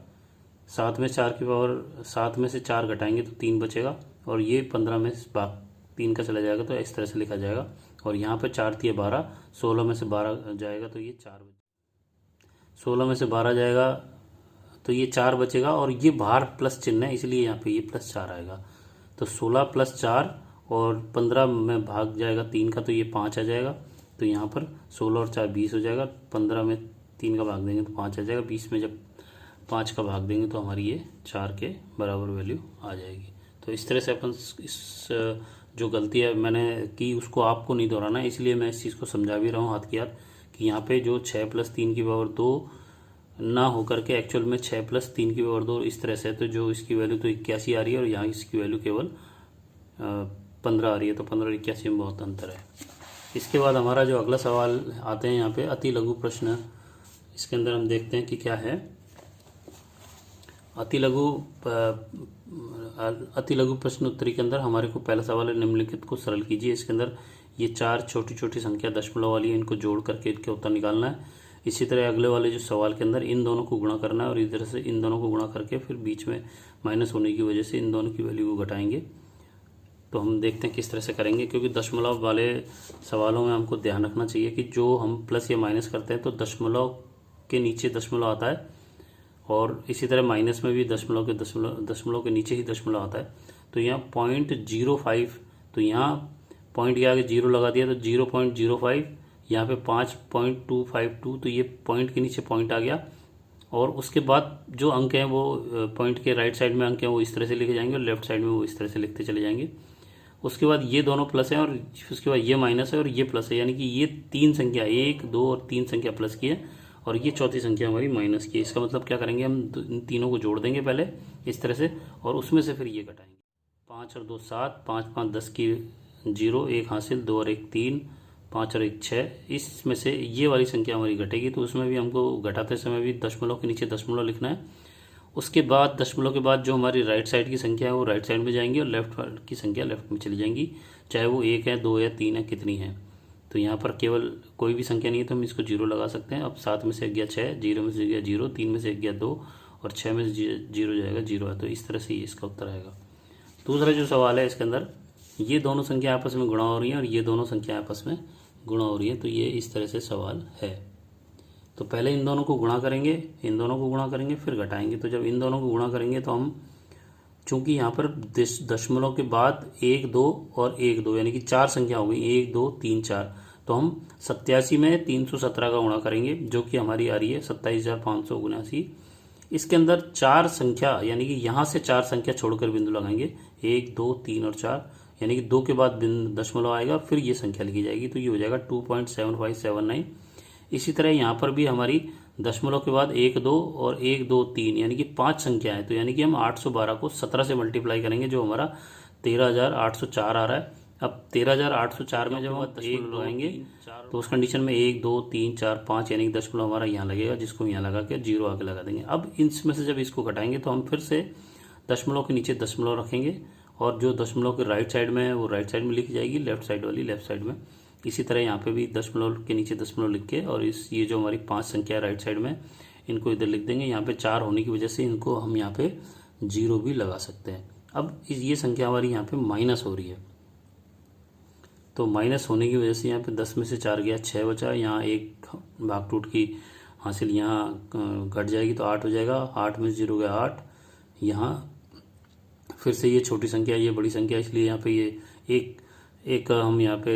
7 में 4 की पावर 7 में से 4 घटाएंगे तो 3 बचेगा, और ये 15 में भाग 3 का चला जाएगा, तो इस तरह से लिखा जाएगा। और यहाँ पे 4 × 12, 16 में से 12 जाएगा तो ये 4, 16 में से 12 जाएगा तो ये 4 बचेगा, और ये बाहर प्लस चिन्ह है इसलिए यहाँ पे ये +4 आएगा। तो 16 + 4 और 15 में भाग जाएगा 3 का, तो ये 5 आ जाएगा। तो यहाँ पर 16 और 4 20 हो जाएगा, 15 में 3 का भाग देंगे तो 5 आ जाएगा, 20 में जब 5 का भाग देंगे तो हमारी ये 4 के बराबर वैल्यू आ जाएगी। तो इस तरह से अपन इस जो गलती है मैंने की उसको आपको नहीं दोहराना है, इसलिए मैं इस चीज़ को समझा भी रहा हूँ हाथ की हाथ कि यहाँ पे जो 6 + 3 की पावर 2 ना होकर के एक्चुअल में 6 + 3 की पावर 2 इस तरह से है। तो जो इसकी वैल्यू तो 81 आ रही है और यहाँ इसकी वैल्यू केवल 15 आ रही है। तो 15 और 81 में बहुत अंतर है। इसके बाद हमारा जो अगला सवाल आते हैं यहाँ पे अति लघु प्रश्न। इसके अंदर हम देखते हैं कि क्या है। अति लघु प्रश्न उत्तरी के अंदर हमारे को पहला सवाल है निम्नलिखित को सरल कीजिए। इसके अंदर ये 4 छोटी छोटी संख्या दशमलव वाली है, इनको जोड़ करके इनके उत्तर निकालना है। इसी तरह अगले वाले जो सवाल के अंदर इन दोनों को गुणा करना है और इधर से इन दोनों को गुणा करके फिर बीच में माइनस होने की वजह से इन दोनों की वैल्यू को घटाएंगे। तो हम देखते हैं किस तरह से करेंगे, क्योंकि दशमलव वाले सवालों में हमको ध्यान रखना चाहिए कि जो हम प्लस या माइनस करते हैं तो दशमलव के नीचे दशमलव आता है, और इसी तरह माइनस में भी दशमलव के नीचे ही दशमलव आता है। तो यहाँ 0.05, तो यहाँ पॉइंट के आगे 0 लगा दिया तो 0.05, यहाँ पे 5.252, तो ये पॉइंट के नीचे पॉइंट आ गया। और उसके बाद जो अंक हैं वो पॉइंट के राइट साइड में अंक हैं वो इस तरह से लिखे जाएंगे और लेफ्ट साइड में वो इस तरह से लिखते चले जाएंगे। उसके बाद ये दोनों प्लस हैं और उसके बाद ये माइनस है और ये प्लस है, यानी कि ये 3 संख्या 1, 2 और 3 संख्या प्लस की है और ये चौथी संख्या हमारी माइनस की है। इसका मतलब क्या करेंगे, हम इन तीनों को जोड़ देंगे पहले इस तरह से और उसमें से फिर ये घटाएंगे। 5 और 2 7, 5 5 10 की 0, 1 हासिल, 2 और 1 3, 5 और 1 6। इसमें से ये वाली संख्या हमारी घटेगी, तो उसमें भी हमको घटाते समय भी दशमलव के नीचे दशमलव लिखना है। उसके बाद दशमलव के बाद जो हमारी राइट साइड की संख्या है वो राइट साइड में जाएंगी और लेफ्ट की संख्या लेफ्ट में चली जाएंगी, चाहे वो 1 है, 2 है, 3 है, कितनी है। तो यहाँ पर केवल कोई भी संख्या नहीं है तो हम इसको 0 लगा सकते हैं। अब 7 में से 1 गया 6, 0 में से गया 0, 3 में से 1 गया 2 और 6 में से 0 जाएगा 0 है। तो इस तरह से इसका उत्तर आएगा। दूसरा जो सवाल है इसके अंदर ये दोनों संख्या आपस में गुणा हो रही हैं और ये दोनों संख्या आपस में गुणा हो रही है, तो ये इस तरह से सवाल है। तो पहले इन दोनों को गुणा करेंगे, इन दोनों को गुणा करेंगे, फिर घटाएंगे। तो जब इन दोनों को गुणा करेंगे तो हम, चूंकि यहाँ पर दशमलव के बाद 1 2 और 1 2 यानी कि 4 संख्या हो गई, 1 2 3 4, तो हम 87 में 317 का गुणा करेंगे जो कि हमारी आ रही है 27,579। इसके अंदर 4 संख्या यानी कि यहाँ से 4 संख्या छोड़कर बिंदु लगाएंगे, 1 2 3 और 4, यानी कि 2 के बाद बिंदु दशमलव आएगा फिर ये संख्या लिखी जाएगी, तो ये हो जाएगा 2.7579। इसी तरह यहाँ पर भी हमारी दशमलव के बाद 1 2 और 1 2 3 यानी कि 5 संख्या है, तो यानी कि हम 812 को 17 से मल्टीप्लाई करेंगे जो हमारा 13,804 आ रहा है। अब 13,804 में जब हम 1 लगाएंगे तो उस कंडीशन में 1 2 3 4 5 यानी कि दशमलव हमारा यहाँ लगेगा, जिसको यहाँ लगा के 0 आगे लगा देंगे। अब इसमें से जब इसको घटाएंगे तो हम फिर से दशमलव के नीचे दशमलव रखेंगे और जो दशमलव के राइट साइड में है वो राइट साइड में लिखी जाएगी, लेफ्ट साइड वाली लेफ्ट साइड में। इसी तरह यहाँ पे भी दशमलव के नीचे दशमलव लिख के और ये जो हमारी 5 संख्या है राइट साइड में इनको इधर लिख देंगे। यहाँ पे 4 होने की वजह से इनको हम यहाँ पे 0 भी लगा सकते हैं। अब ये संख्या हमारी यहाँ पे माइनस हो रही है, तो माइनस होने की वजह से यहाँ पे 10 में से 4 गया 6 बचा, यहाँ एक भाग टूट की हासिल यहाँ घट जाएगी तो 8 हो जाएगा, 8 में 0 गया 8, यहाँ फिर से ये छोटी संख्या ये बड़ी संख्या, इसलिए यहाँ पे ये एक हम यहाँ पे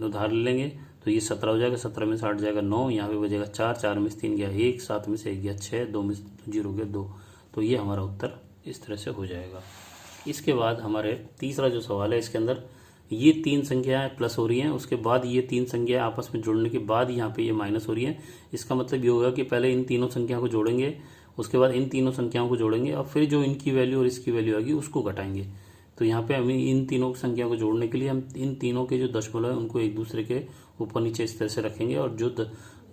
उधार ले लेंगे तो ये 17 हो जाएगा, 17 में से 8 जाएगा 9, यहाँ पे बचेगा 4, 4 में से 3 गया 1, 7 में से 1 गया 6, 2 में से 0 गया 2, तो ये हमारा उत्तर इस तरह से हो जाएगा। इसके बाद हमारे तीसरा जो सवाल है इसके अंदर ये तीन संख्याएं प्लस हो रही हैं, उसके बाद ये तीन संख्याएं आपस में जुड़ने के बाद यहाँ पे ये माइनस हो रही हैं। इसका मतलब ये होगा कि पहले इन तीनों संख्याओं को जोड़ेंगे, उसके बाद इन तीनों संख्याओं को जोड़ेंगे और फिर जो इनकी वैल्यू और इसकी वैल्यू आएगी उसको घटाएंगे। तो यहाँ पे हमें इन तीनों संख्या को जोड़ने के लिए हम इन तीनों के जो दशमलव है उनको एक दूसरे के ऊपर नीचे इस तरह से रखेंगे और जो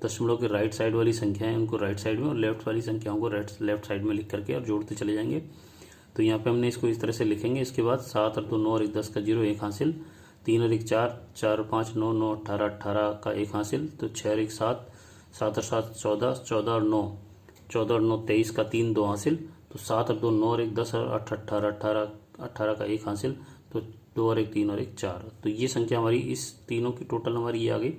दशमलव के राइट साइड वाली संख्या है उनको राइट साइड में और लेफ्ट वाली संख्याओं को लेफ्ट साइड में लिख करके और जोड़ते चले जाएंगे। तो यहाँ पे हमने इसको इस तरह से लिखेंगे। इसके बाद 7 और 2 9 और 1 10 का 0 1 हासिल, 3 और 1 4 4 और 5 9 9 18 18 का 1 हासिल, तो 6 और 1 7 7 और 7 14 14 और 9 14 और 9 23 का 3 2 हासिल, तो 7 और 2 9 और 1 10 और 8 18 18 18 का 1 हासिल, तो 2 और 1 3 और 1 4। तो ये संख्या हमारी इस तीनों की टोटल हमारी ये आ गई।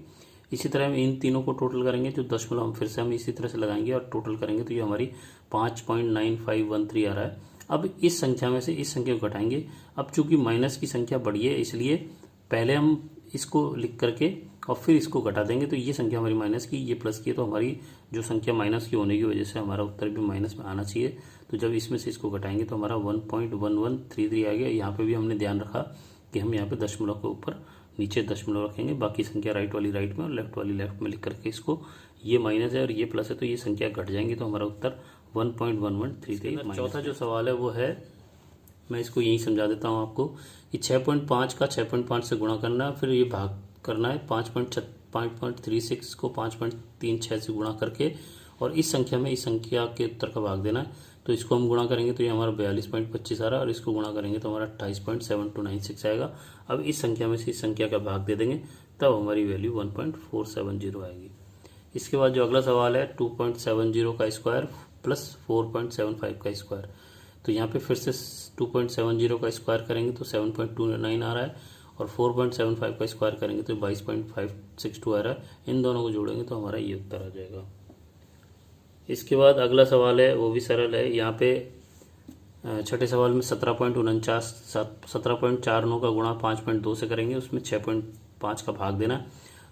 इसी तरह हम इन तीनों को टोटल करेंगे, जो दशमलव हम फिर से हम इसी तरह से लगाएंगे और टोटल करेंगे तो ये हमारी 5.9513 आ रहा है। अब इस संख्या में से इस संख्या को घटाएंगे। अब चूंकि माइनस की संख्या बढ़ी है इसलिए पहले हम इसको लिख करके और फिर इसको घटा देंगे, तो ये संख्या हमारी माइनस की, ये प्लस की है, तो हमारी जो संख्या माइनस की होने की वजह से हमारा उत्तर भी माइनस में आना चाहिए। तो जब इसमें से इसको घटाएंगे तो हमारा 1.1133 आ गया। यहाँ पे भी हमने ध्यान रखा कि हम यहाँ पे दशमलव के ऊपर नीचे दशमलव रखेंगे, बाकी संख्या राइट वाली राइट में और लेफ्ट वाली लेफ्ट में लिख करके इसको, ये माइनस है और ये प्लस है तो ये संख्या घट जाएंगी, तो हमारा उत्तर 1.1133। चौथा जो सवाल है वो है, मैं इसको यही समझा देता हूँ आपको कि 6.5 का 6.5 से गुणा करना है, फिर ये भाग करना है 5.36 को 5.36 से गुणा करके और इस संख्या में इस संख्या के उत्तर का भाग देना है। तो इसको हम गुणा करेंगे तो ये हमारा 42.25 आ रहा है और इसको गुणा करेंगे तो हमारा 28.7296 आएगा। अब इस संख्या में से इस संख्या का भाग दे देंगे तब हमारी वैल्यू 1.470 आएगी। इसके बाद जो अगला सवाल है 2.70 का स्क्वायर प्लस 4.75 का स्क्वायर। तो यहाँ पे फिर से 2.70 का स्क्वायर करेंगे तो 7.29 आ रहा है और 4.75 का स्क्वायर करेंगे तो 22.562 आ रहा है। इन दोनों को जोड़ेंगे तो हमारा ये उत्तर आ जाएगा। इसके बाद अगला सवाल है वो भी सरल है। यहाँ पे छठे सवाल में 17.49 का गुणा 5.2 से करेंगे, उसमें 6.5 का भाग देना।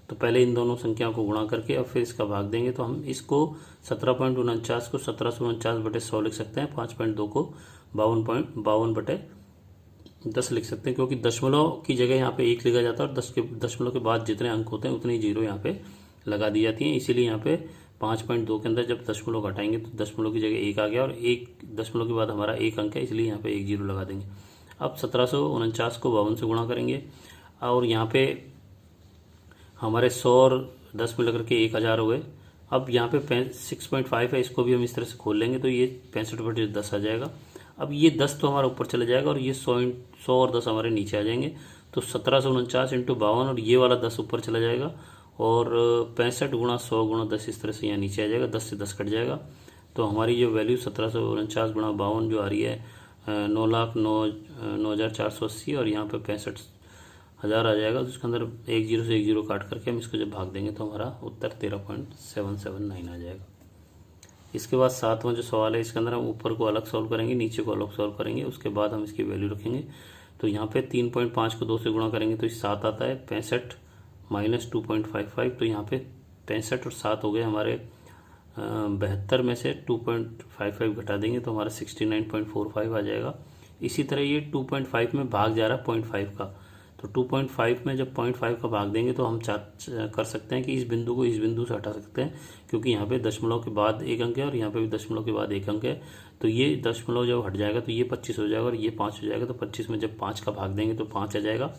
तो पहले इन दोनों संख्याओं को गुणा करके और फिर इसका भाग देंगे तो हम इसको 17.49 को 1749/100 लिख सकते हैं, 5.2 को 52/10 लिख सकते हैं, क्योंकि दशमलव की जगह यहाँ पे 1 लिखा जाता है और दशमलव के बाद जितने अंक होते हैं उतनी जीरो यहाँ पे लगा दी जाती है। इसीलिए यहाँ पे 5.2 के अंदर जब दशमलव घटाएंगे तो दशमलव की जगह 1 आ गया और 1 दशमलव के बाद हमारा 1 अंक है, इसलिए यहाँ पे 1 जीरो लगा देंगे। अब 1749 को 52 से गुणा करेंगे और यहाँ पे हमारे 100 और 10 मिलकर के 1000 हो गए। अब यहाँ पे 6.5 है, इसको भी हम इस तरह से खोल लेंगे तो ये 65/10 आ जाएगा। अब ये 10 तो हमारा ऊपर चले जाएगा और ये 100 और 10 हमारे नीचे आ जाएंगे। तो 1749 × 52 और ये वाला 10 ऊपर चला जाएगा और 65 × 100 × 10 इस तरह से यहाँ नीचे आ जाएगा, 10 से 10 कट जाएगा। तो हमारी जो वैल्यू 1749 × 52 जो आ रही है 9,09,480 और यहाँ पे 65,000 आ जाएगा। तो उसके अंदर 1 0 से 1 0 काट करके हम इसको जब भाग देंगे तो हमारा उत्तर 13.779 आ जाएगा। इसके बाद 7वां जो सवाल है इसके अंदर हम ऊपर को अलग सॉल्व करेंगे, नीचे को अलग सॉल्व करेंगे, उसके बाद हम इसकी वैल्यू रखेंगे। तो यहाँ पे 3.5 को 2 से गुणा करेंगे तो 7 आता है, 65 - 2.55। तो यहाँ पे 65 और 7 हो गए हमारे 72 में से 2.55 घटा देंगे तो हमारा 69.45 आ जाएगा। इसी तरह ये 2.5 में भाग जा रहा है 0.5 का, तो 2.5 में जब 0.5 का भाग देंगे तो हम कर सकते हैं कि इस बिंदु को इस बिंदु से हटा सकते हैं, क्योंकि यहाँ पे दशमलव के बाद 1 अंक है और यहाँ पे भी दशमलव के बाद 1 अंक है। तो ये दशमलव जब हट जाएगा तो ये 25 हो जाएगा और ये 5 हो जाएगा। तो 25 में जब 5 का भाग देंगे तो 5 आ जाएगा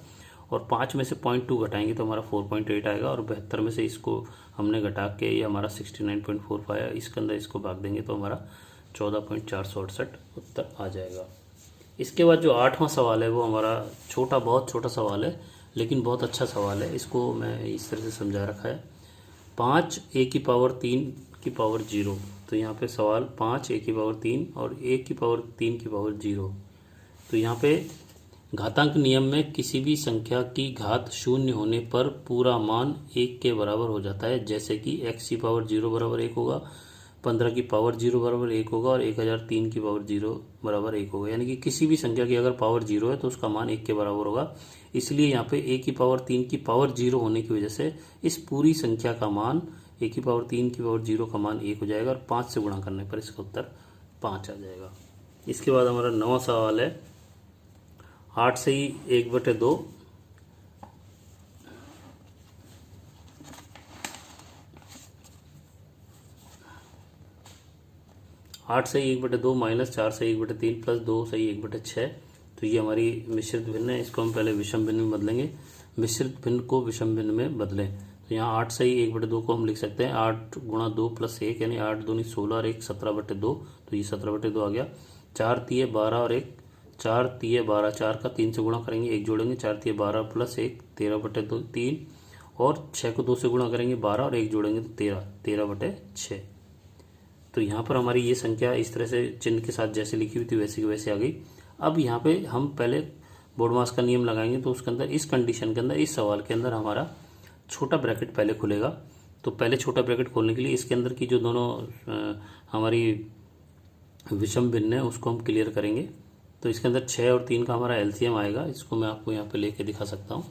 और 5 में से 0.2 घटाएंगे तो हमारा 4.8 आएगा और 72 में से इसको हमने घटा के ये हमारा 69.45 है, इसके अंदर इसको भाग देंगे तो हमारा 14.468 उत्तर आ जाएगा। इसके बाद जो 8वां सवाल है वो हमारा बहुत छोटा सवाल है लेकिन बहुत अच्छा सवाल है। इसको मैं इस तरह से समझा रखा है, 5 a की पावर 3 की पावर 0। तो यहाँ पे सवाल 5 a की पावर 3 और a की पावर 3 की पावर 0। तो यहाँ पे घातांक नियम में किसी भी संख्या की घात शून्य होने पर पूरा मान 1 के बराबर हो जाता है, जैसे कि x की पावर 0 बराबर 1 होगा, 15 की पावर 0 बराबर 1 होगा और 1003 की पावर 0 बराबर 1 होगा। यानी कि किसी भी संख्या की अगर पावर 0 है तो उसका मान 1 के बराबर होगा। इसलिए यहाँ पे a की पावर 3 की पावर 0 होने की वजह से इस पूरी संख्या का मान a की पावर 3 की पावर 0 का मान 1 हो जाएगा और 5 से गुणा करने पर इसका उत्तर 5 आ जाएगा। इसके बाद हमारा 9वां सवाल है, 8 से ही 1/2 8 सही 1/2 माइनस 4 सही 1/3 प्लस 2 सही 1/6। तो ये हमारी मिश्रित भिन्न है। इसको हम पहले विषम भिन्न में बदलेंगे। मिश्रित भिन्न को विषम भिन्न में बदलें तो यहाँ 8 सही 1/2 को हम लिख सकते हैं 8 गुणा 2 प्लस 1 यानी 8 दूनी 16 और 1 17/2। तो ये 17/2 आ गया। 4 तिये 12 और 1 4 तिये 12, 4 का 3 से गुणा करेंगे 1 जोड़ेंगे 4 तिये 12 प्लस 1 13/2 3 और 6 को 2 से गुणा करेंगे 12 और 1 जोड़ेंगे तो 13 तो यहाँ पर हमारी ये संख्या इस तरह से चिन्ह के साथ जैसे लिखी हुई थी वैसे की वैसे आ गई। अब यहाँ पे हम पहले बोडमास का नियम लगाएंगे तो उसके अंदर इस कंडीशन के अंदर इस सवाल के अंदर हमारा छोटा ब्रैकेट पहले खुलेगा। तो पहले छोटा ब्रैकेट खोलने के लिए इसके अंदर की जो दोनों हमारी विषम भिन्न है उसको हम क्लियर करेंगे। तो इसके अंदर 6 और 3 का हमारा एलसीएम आएगा। इसको मैं आपको यहाँ पे लेके दिखा सकता हूँ,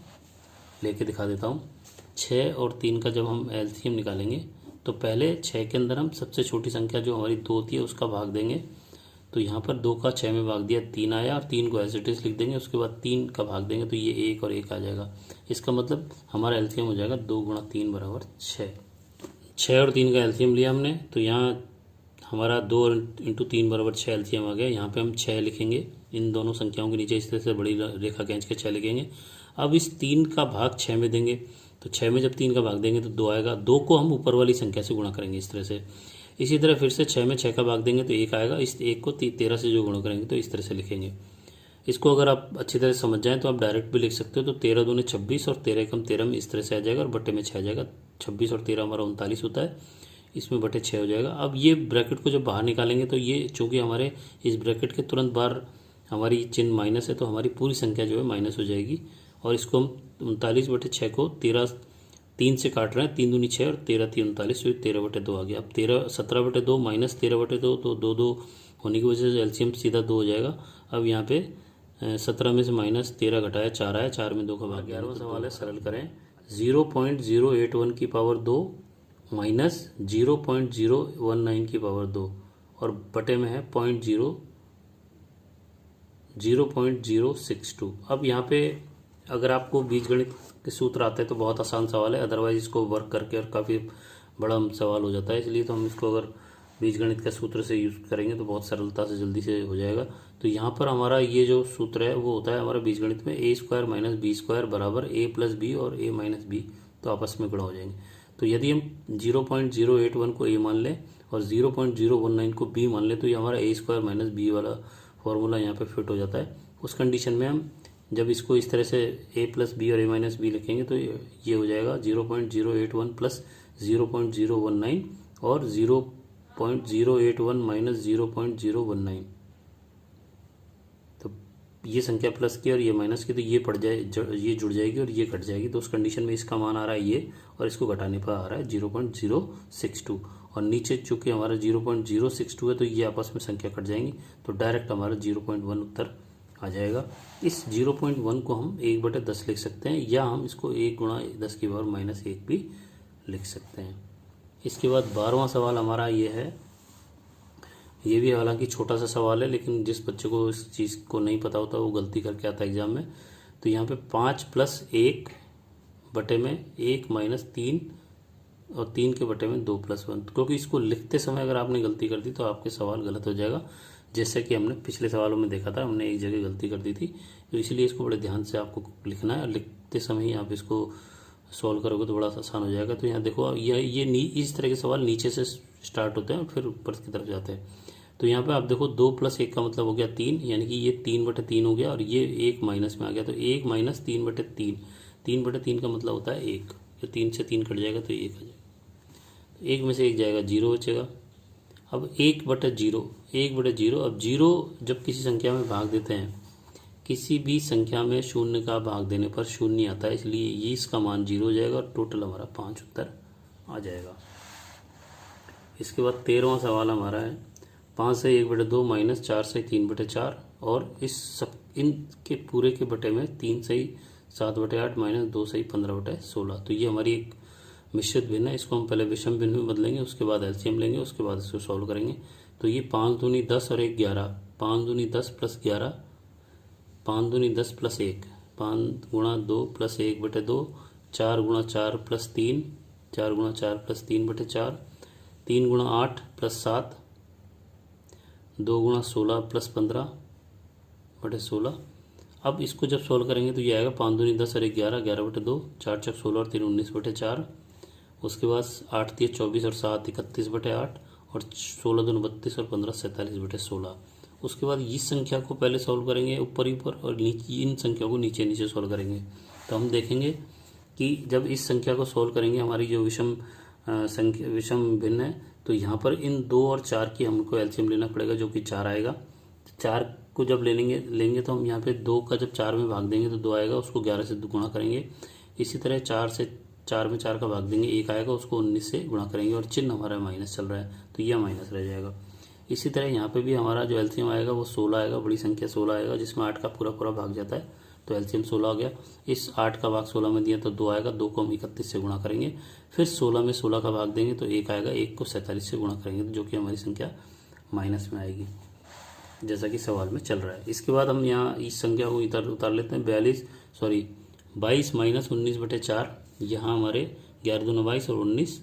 लेके दिखा देता हूँ। 6 और 3 का जब हम एलसीएम निकालेंगे तो पहले 6 के अंदर हम सबसे छोटी संख्या जो हमारी 2 थी उसका भाग देंगे। तो यहाँ पर 2 का 6 में भाग दिया 3 आया और 3 को एज इट इज लिख देंगे। उसके बाद 3 का भाग देंगे तो ये 1 और 1 आ जाएगा। इसका मतलब हमारा एलसीएम हो जाएगा 2 गुणा 3 बराबर 6। 6 और 3 का एलसीएम लिया हमने तो यहाँ हमारा 2 इंटू 3 बराबर 6 एलसीएम आ गया। यहाँ पे हम 6 लिखेंगे। इन दोनों संख्याओं के नीचे इस तरह से बड़ी रेखा खींच के 6 लिखेंगे। अब इस 3 का भाग 6 में देंगे तो 6 में जब 3 का भाग देंगे तो 2 आएगा। 2 को हम ऊपर वाली संख्या से गुणा करेंगे इस तरह से। इसी तरह फिर से 6 में 6 का भाग देंगे तो 1 आएगा। इस 1 को 13 से जो गुणा करेंगे तो इस तरह से लिखेंगे। इसको अगर आप अच्छी तरह से समझ जाएं तो आप डायरेक्ट भी लिख सकते हो। तो 13 दूनी 26 और 13 कम 13 में इस तरह से आ जाएगा और बट्टे में 6 आ जाएगा। 26 और 13 हमारा 39 होता है, इसमें बटे 6 हो जाएगा। अब ये ब्रैकेट को जब बाहर निकालेंगे तो ये चूंकि हमारे इस ब्रैकेट के तुरंत बाहर हमारी चिन्ह माइनस है तो हमारी पूरी संख्या जो है माइनस हो जाएगी। और इसको हम 39/6 को 3 से काट रहे हैं। 3 दूनी 6 और 13 3 39 तो 13/2 आ गया। अब 17/2 माइनस 13/2 तो 2 होने की वजह से एलसीएम सीधा 2 हो जाएगा। अब यहाँ पे 17 में से माइनस 13 घटाया 4 आया, 4 में 2 का भाग। 11वां सवाल है, सरल करें। 0.081 की पावर 2 माइनस 0.019 की पावर 2 और बटे में है 0.062। अब यहाँ पे अगर आपको बीजगणित के सूत्र आते हैं तो बहुत आसान सवाल है, अदरवाइज इसको वर्क करके और काफ़ी बड़ा सवाल हो जाता है। इसलिए तो हम इसको अगर बीजगणित के सूत्र से यूज करेंगे तो बहुत सरलता से जल्दी से हो जाएगा। तो यहाँ पर हमारा ये जो सूत्र है वो होता है हमारा बीजगणित में a² माइनस b² बराबर a प्लस बी और a माइनस बी, तो आपस में गुणा हो जाएंगे। तो यदि हम 0.081 को a मान लें और 0.019 को b मान लें तो ये हमारा a² माइनस बी वाला फॉर्मूला यहाँ पे फिट हो जाता है। उस कंडीशन में हम जब इसको इस तरह से a प्लस बी और a माइनस बी लिखेंगे तो ये हो जाएगा 0.081 प्लस 0.019 और 0.081 माइनस 0.019। तो ये संख्या प्लस की और ये माइनस की तो ये पड़ जाए, ये जुड़ जाएगी और ये कट जाएगी। तो उस कंडीशन में इसका मान आ रहा है ये और इसको घटाने पर आ रहा है 0.062 और नीचे चूंकि हमारा 0.062 है तो ये आपस में संख्या कट जाएंगी तो डायरेक्ट हमारा 0.1 उत्तर आ जाएगा। इस 0.1 को हम 1/10 लिख सकते हैं या हम इसको 1 गुणा 10 की पावर माइनस 1 भी लिख सकते हैं। इसके बाद 12वां सवाल हमारा ये है। ये भी हालांकि छोटा सा सवाल है लेकिन जिस बच्चे को इस चीज़ को नहीं पता होता वो गलती करके आता है एग्जाम में। तो यहाँ पे 5 प्लस 1 बटे में 1 माइनस 3 और 3 के बटे में 2 प्लस 1, क्योंकि इसको लिखते समय अगर आपने गलती कर दी तो आपके सवाल गलत हो जाएगा। जैसे कि हमने पिछले सवालों में देखा था, हमने एक जगह गलती कर दी थी। तो इसीलिए इसको बड़े ध्यान से आपको लिखना है और लिखते समय ही आप इसको सॉल्व करोगे तो बड़ा आसान हो जाएगा। तो यहाँ देखो ये इस तरह के सवाल नीचे से स्टार्ट होते हैं और फिर ऊपर की तरफ जाते हैं। तो यहाँ पे आप देखो 2 प्लस 1 का मतलब हो गया 3, यानी कि ये 3/3 हो गया और ये 1 माइनस में आ गया तो 1 माइनस 3/3। 3/3 का मतलब होता है 1, तो 3 से 3 कट जाएगा तो 1 आ जाएगा। तो 1 में से 1 जाएगा 0 बचेगा। अब 1/0 अब 0 जब किसी संख्या में भाग देते हैं, किसी भी संख्या में शून्य का भाग देने पर शून्य आता है, इसलिए ये इसका मान 0 हो जाएगा और टोटल हमारा 5 उत्तर आ जाएगा। इसके बाद 13वां सवाल हमारा है 5 से 1/2 माइनस 4 से 3/4 और इनके पूरे के बटे में 3 से 7/8 माइनस 2 से 15/16। तो ये हमारी एक मिश्रित भिन्न है। इसको हम पहले विषम भिन्न में बदलेंगे, उसके बाद एलसीएम लेंगे, उसके बाद इसको सॉल्व करेंगे। तो ये 5 दूनी 10 और 1 11, 5 दूनी 10 प्लस 11, 5 दूनी 10 प्लस 1, 5 गुणा 2 प्लस 1/2, 4 गुणा 4 प्लस 3, 4 गुणा 4 प्लस 3/4, 3 गुणा 8 प्लस 7, 2 गुणा 16 प्लस 15 बटे 16। अब इसको जब सॉल्व करेंगे तो ये आएगा 5 दूनी 10 और 11, 11 बटे 2, 4 चक 16 और 3 19 बटे 4। उसके बाद 8 3 24 और 7 31 बटे 8 और 16 दूनी 32 और 15 47 बटे 16। उसके बाद इस संख्या को पहले सॉल्व करेंगे ऊपर ही ऊपर और नीचे इन संख्या को नीचे नीचे सॉल्व करेंगे। तो हम देखेंगे कि जब इस संख्या को सॉल्व करेंगे हमारी जो विषम भिन्न है, तो यहाँ पर इन 2 और 4 की हमको एलसीएम लेना पड़ेगा जो कि 4 आएगा। 4 को जब लेंगे तो हम यहाँ पे 2 का जब 4 में भाग देंगे तो 2 आएगा, उसको 11 से गुणा करेंगे। इसी तरह 4 में 4 का भाग देंगे 1 आएगा, उसको 19 से गुणा करेंगे और चिन्ह हमारा माइनस चल रहा है तो यह माइनस रह जाएगा। इसी तरह यहाँ पे भी हमारा जो एलसीएम आएगा वो 16 आएगा, बड़ी संख्या 16 आएगा जिसमें 8 का पूरा भाग जाता है तो एलसीएम 16 आ गया। इस 8 का भाग 16 में दिया तो 2 आएगा, 2 को हम 31 से गुणा करेंगे, फिर 16 में 16 का भाग देंगे तो 1 आएगा, 1 को 47 से गुणा करेंगे तो जो कि हमारी संख्या माइनस में आएगी जैसा कि सवाल में चल रहा है। इसके बाद हम यहाँ इस संख्या को इधर उतार लेते हैं। 22 माइनस 19 बटे 4, यहाँ हमारे 11 दूना 22 और 19,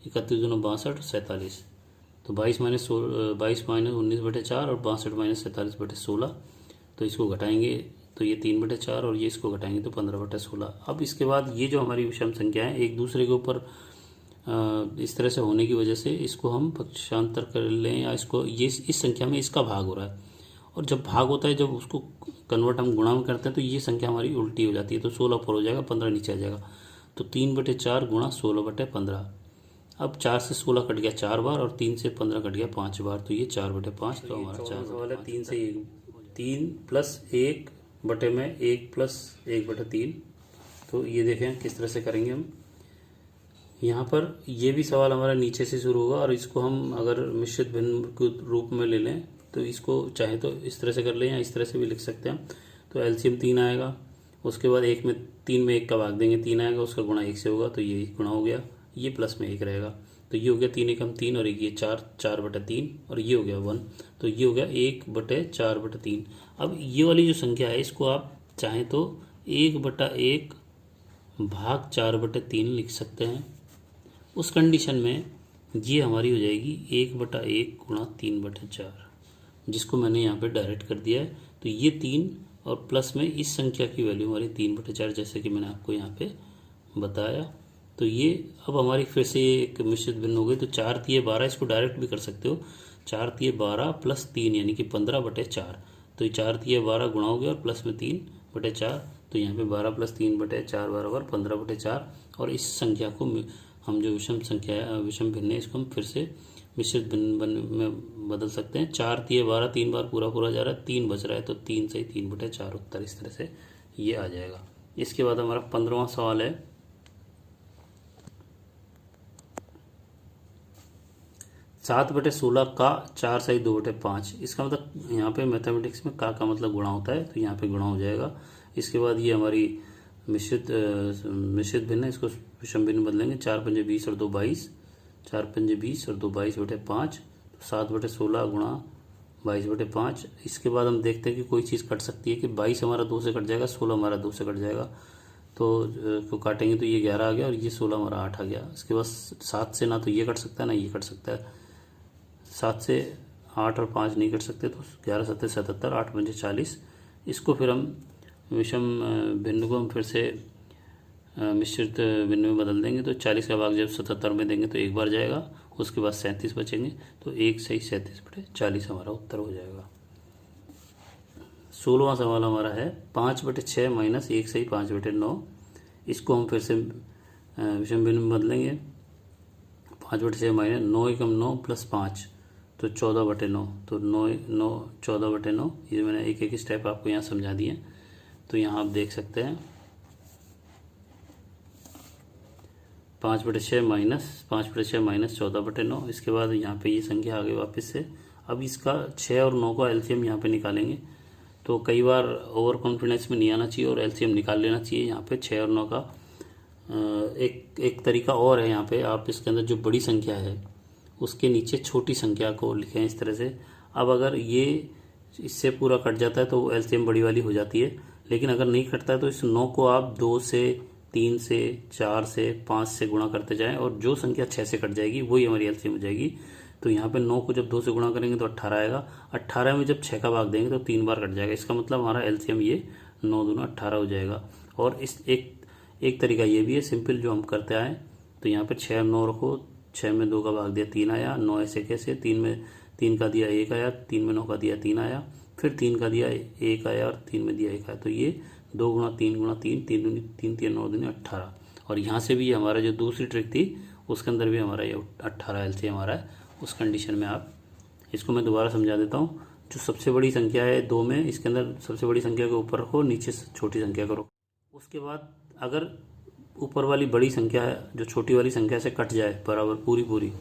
31 दूना 62 और 47। तो 22 माइनस 19 बटे 4 और 62 माइनस 47 बटे 16। तो इसको घटाएंगे तो ये 3 बटे 4 और ये इसको घटाएंगे तो 15 बटे 16। अब इसके बाद ये जो हमारी विषम संख्या है एक दूसरे के ऊपर इस तरह से होने की वजह से इसको हम पक्षांतर कर लें या इसको ये इस संख्या में इसका भाग हो रहा है, और जब भाग होता है जब उसको कन्वर्ट हम गुणा में करते हैं तो ये संख्या हमारी उल्टी हो जाती है। तो 16 ऊपर हो जाएगा, 15 नीचे आ जाएगा। तो 3 बटे 4 गुणा 16 बटे 15। अब 4 से 16 कट गया 4 बार और 3 से 15 कट गया 5 बार, तो ये 4 बटे 5। तो हमारा 4 सवाल है 3 से 3 प्लस 1 बटे में 1 प्लस 1 बटे 3। तो ये देखें किस तरह से करेंगे हम। यहाँ पर ये भी सवाल हमारा नीचे से शुरू होगा और इसको हम अगर मिश्रित भिन्न के रूप में ले लें तो इसको चाहे तो इस तरह से कर लें या इस तरह से भी लिख सकते हैं। तो एलसीएम 3 आएगा, उसके बाद 3 में 1 का भाग देंगे 3 आएगा, उसका गुणा 1 से होगा तो ये गुणा हो गया, ये प्लस में 1 रहेगा तो ये हो गया 3 एकम 3 और एक ये 4 बटे 3 और ये हो गया 1, तो ये हो गया 1 बटे 4 बटे 3। अब ये वाली जो संख्या है इसको आप चाहें तो 1 बटा 1 भाग 4 बटे 3 लिख सकते हैं। उस कंडीशन में ये हमारी हो जाएगी 1 बटा 1 गुणा 3 बटे 4, जिसको मैंने यहाँ पे डायरेक्ट कर दिया है। तो ये 3 और प्लस में इस संख्या की वैल्यू हमारी 3 बटे 4 जैसे कि मैंने आपको यहाँ पे बताया। तो ये अब हमारी फिर से एक मिश्रित भिन्न हो गई। तो 4 3 12, इसको डायरेक्ट भी कर सकते हो, 4 3 12 प्लस 3 यानी कि 15 बटे 4। तो ये 4 3 12 गुणा हो गया और प्लस में 3 बटे 4, तो यहाँ पे 12 प्लस 3 बटे 4 बराबर 15 बटे 4। और इस संख्या को हम जो विषम भिन्न है इसको हम फिर से मिश्रित भिन्न में बदल सकते हैं। 4 3 12 3 बार पूरा जा रहा है, 3 बच रहा है तो 3 से 3 बटे 4 उत्तर इस तरह से ये आ जाएगा। इसके बाद हमारा 15वां सवाल है 7 बटे 16 का 4 सही 2 बटे 5। इसका मतलब यहाँ पे मैथमेटिक्स में का मतलब गुणा होता है तो यहाँ पे गुणा हो जाएगा। इसके बाद ये हमारी मिश्रित भिन्न है, इसको विषम भिन्न बदलेंगे। 4 पंजे 20 और 2 22, 4 पंजे 20 और 2 22 बटे 5। तो 7 बटे 16 गुणा 22 बटे 5। इसके बाद हम देखते हैं कि कोई चीज़ कट सकती है कि 22 हमारा 2 से कट जाएगा, 16 हमारा 2 से कट जाएगा, तो काटेंगे तो ये 11 आ गया और ये 16 हमारा 8 आ गया। इसके बाद 7 से ना तो ये कट सकता है ना ये कट सकता है, 7 से 8 और 5 नहीं कट सकते, तो 11 7 77, 8 पंजे 40। इसको फिर हम विषम भिन्न को हम फिर से मिश्रित भिन्न में बदल देंगे। तो 40 का भाग जब 77 में देंगे तो एक बार जाएगा, उसके बाद 37 बचेंगे, तो 1 सही 37 बटे 40 हमारा उत्तर हो जाएगा। 16वां सवाल हमारा है 5 बटे 6 माइनस 1 सही 5 बटे 9। इसको हम फिर से विषम भिन्न में बदलेंगे। 5 बटे 6 माइनस 9 एकम 9 प्लस 5 तो 14 बटे 9, तो 9 14 बटे 9। ये मैंने एक एक स्टेप आपको यहाँ समझा दिए, तो यहाँ आप देख सकते हैं 5 बटे 6 माइनस 14 बटे 9। इसके बाद यहाँ पे ये संख्या आ गई वापस से। अब इसका 6 और 9 का एलसीएम यहाँ पे निकालेंगे। तो कई बार ओवर कॉन्फिडेंस में नहीं आना चाहिए और एलसीएम निकाल लेना चाहिए। यहाँ पे 6 और 9 का एक तरीका और है। यहाँ पे आप इसके अंदर जो बड़ी संख्या है उसके नीचे छोटी संख्या को लिखें इस तरह से। अब अगर ये इससे पूरा कट जाता है तो एलसीएम बड़ी वाली हो जाती है, लेकिन अगर नहीं कटता है तो इस 9 को आप 2 से 3 से 4 से 5 से गुणा करते जाएं और जो संख्या 6 से कट जाएगी वही हमारी एलसीएम हो जाएगी। तो यहाँ पे 9 को जब 2 से गुणा करेंगे तो 18 आएगा। 18 में जब 6 का भाग देंगे तो 3 बार कट जाएगा। इसका मतलब हमारा एलसीएम ये 9 दूना 18 हो जाएगा। और इस एक तरीका ये भी है सिंपल जो हम करते आए। तो यहाँ पे 6 9 रखो, 6 में 2 का भाग दिया 3 आया, 9 ऐसे कैसे, 3 में 3 का दिया 1 आया, 3 में 9 का दिया 3 आया, फिर 3 का दिया 1 आया और 3 में दिया 1 आया। तो ये 2 गुणा 3 गुणा 3, 3 दूनी 3 3 9 दूनी 18। और यहाँ से भी हमारा जो दूसरी ट्रिक थी उसके अंदर भी हमारा ये 18 एलसीएम हमारा है। उस कंडीशन में आप इसको मैं दोबारा समझा देता हूँ। जो सबसे बड़ी संख्या है 2 में, इसके अंदर सबसे बड़ी संख्या के ऊपर रखो, नीचे छोटी संख्या को रखो। उसके बाद अगर ऊपर वाली बड़ी संख्या है जो छोटी वाली संख्या से कट जाए बराबर पूरी,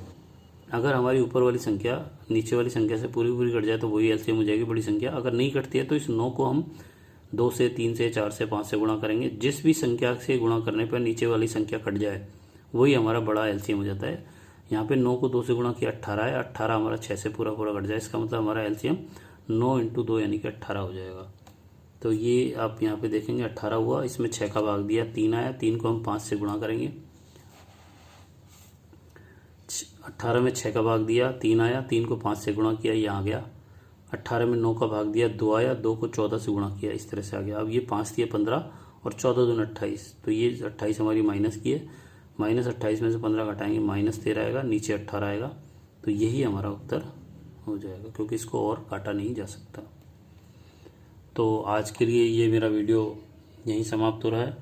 अगर हमारी ऊपर वाली संख्या नीचे वाली संख्या से पूरी कट जाए तो वही एलसीएम हो जाएगी बड़ी संख्या। अगर नहीं कटती है तो इस 9 को हम 2 से 3 से 4 से 5 से गुणा करेंगे। जिस भी संख्या से गुणा करने पर नीचे वाली संख्या कट जाए वही हमारा बड़ा एलसीएम हो जाता है। यहाँ पे 9 को 2 से गुणा किया 18 है, 18 हमारा 6 से पूरा कट जाए। इसका मतलब हमारा एलसीएम 9 × 2 यानी कि 18 हो जाएगा। तो ये आप यहाँ पे देखेंगे 18 हुआ, इसमें 6 का भाग दिया 3 आया, 3 को हम 5 से गुणा करेंगे। 18 में 6 का भाग दिया 3 आया, 3 को 5 से गुणा किया, ये आ गया। 18 में 9 का भाग दिया 2 आया, 2 को 14 से गुणा किया, इस तरह से आ गया। अब ये 5 दिए 15 और 14 दूनी 28, तो ये 28 हमारी माइनस की है। -28 में से 15 घटाएंगे -13 आएगा, नीचे 18 आएगा। तो यही हमारा उत्तर हो जाएगा क्योंकि इसको और काटा नहीं जा सकता। तो आज के लिए ये मेरा वीडियो यहीं समाप्त हो रहा है।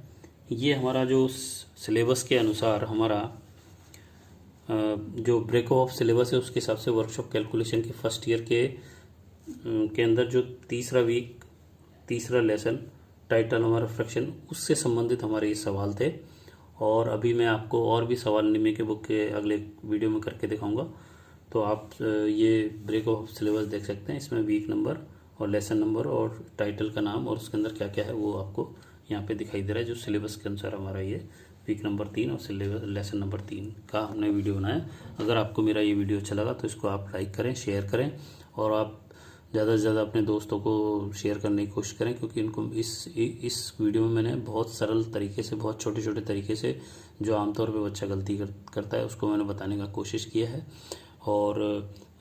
ये हमारा जो सिलेबस के अनुसार हमारा जो ब्रेक ऑफ सिलेबस है उसके हिसाब से वर्कशॉप कैलकुलेशन के फर्स्ट ईयर के अंदर जो तीसरा वीक तीसरा लेसन टाइटल हमारा फ्रैक्शन, उससे संबंधित हमारे ये सवाल थे। और अभी मैं आपको और भी सवाल निम्न के बुक के अगले वीडियो में करके दिखाऊंगा। तो आप ये ब्रेक ऑफ सिलेबस देख सकते हैं। इसमें वीक नंबर और लेसन नंबर और टाइटल का नाम और उसके अंदर क्या क्या है वो आपको यहाँ पे दिखाई दे रहा है। जो सिलेबस के अनुसार हमारा ये वीक नंबर 3 और लेसन नंबर 3 का हमने वीडियो बनाया। अगर आपको मेरा ये वीडियो अच्छा लगा तो इसको आप लाइक करें, शेयर करें और आप ज़्यादा से ज़्यादा अपने दोस्तों को शेयर करने की कोशिश करें, क्योंकि इनको इस वीडियो में मैंने बहुत सरल तरीके से, बहुत छोटे छोटे तरीके से जो आमतौर पे बच्चा गलती करता है उसको मैंने बताने का कोशिश किया है। और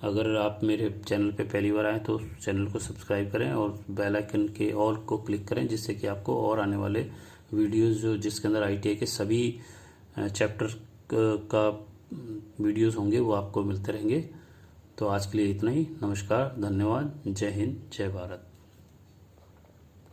अगर आप मेरे चैनल पे पहली बार आए तो चैनल को सब्सक्राइब करें और बेल आइकन के ऑल को क्लिक करें, जिससे कि आपको और आने वाले वीडियोस जो जिसके अंदर ITI के सभी चैप्टर का वीडियोस होंगे वो आपको मिलते रहेंगे। तो आज के लिए इतना ही। नमस्कार, धन्यवाद, जय हिंद, जय भारत।